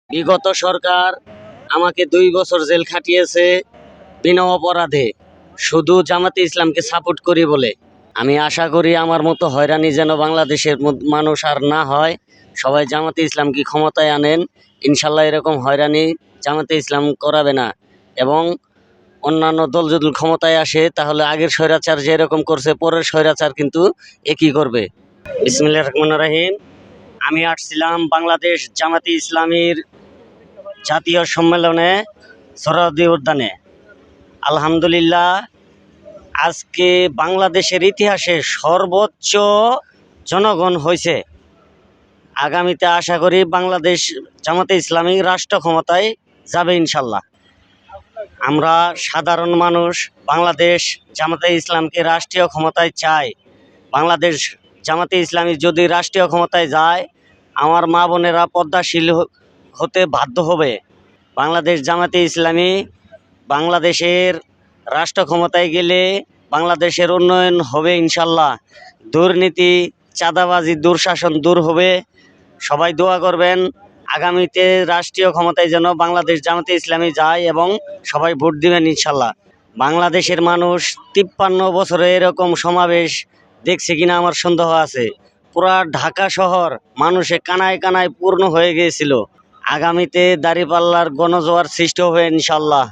বিগত সরকার আমাকে ২ বছর জেল খাটিয়েছে বিনা অপরাধে, শুধু জামাতে ইসলামকে সাপোর্ট করি বলে। আমি আশা করি আমার মতো হয়রানি যেন বাংলাদেশের মানুষ আর না হয়। সবাই জামাতে ইসলামকে ক্ষমতায় আনেন, ইনশাল্লাহ এরকম হয়রানি জামাতে ইসলাম করাবে না। এবং অন্যান্য দল যদি ক্ষমতায় আসে তাহলে আগের স্বৈরাচার যেরকম করছে পরের স্বৈরাচার কিন্তু একই করবে। বিসমিল্লাহির রহমানির রহিম। আমি আসছিলাম বাংলাদেশ জামাতে ইসলামীর জাতীয় সম্মেলনে সোহরাওয়ার্দী উদ্যানে। আলহামদুলিল্লাহ, আজকে বাংলাদেশের ইতিহাসে সর্বোচ্চ জনগণ হয়েছে। আগামীতে আশা করি বাংলাদেশ জামাতে ইসলামী রাষ্ট্র ক্ষমতায় যাবে ইনশাল্লাহ। আমরা সাধারণ মানুষ বাংলাদেশ জামাতে ইসলামকে রাষ্ট্রীয় ক্ষমতায় চাই। বাংলাদেশ জামাতে ইসলামী যদি রাষ্ট্রীয় ক্ষমতায় যায়, আমার মা বোনেরা পদ্মাশীল হতে বাধ্য হবে। বাংলাদেশ জামাতে ইসলামী বাংলাদেশের রাষ্ট্র ক্ষমতায় গেলে বাংলাদেশের উন্নয়ন হবে ইনশাল্লাহ। দুর্নীতি, চাঁদাবাজি, দুঃশাসন দূর হবে। সবাই দোয়া করবেন আগামীতে রাষ্ট্রীয় ক্ষমতায় যেন বাংলাদেশ জামাতে ইসলামী যায় এবং সবাই ভোট দিবেন ইনশাল্লাহ। বাংলাদেশের মানুষ 53 বছরে এরকম সমাবেশ দেখছে কিনা আমার সন্দেহ আছে। পুরা ঢাকা শহর মানুষে কানায় কানায় পূর্ণ হয়ে গিয়েছিল। আগামীতে দাঁড়িপাল্লার গণজোয়ার সৃষ্টি হবে ইনশাল্লাহ।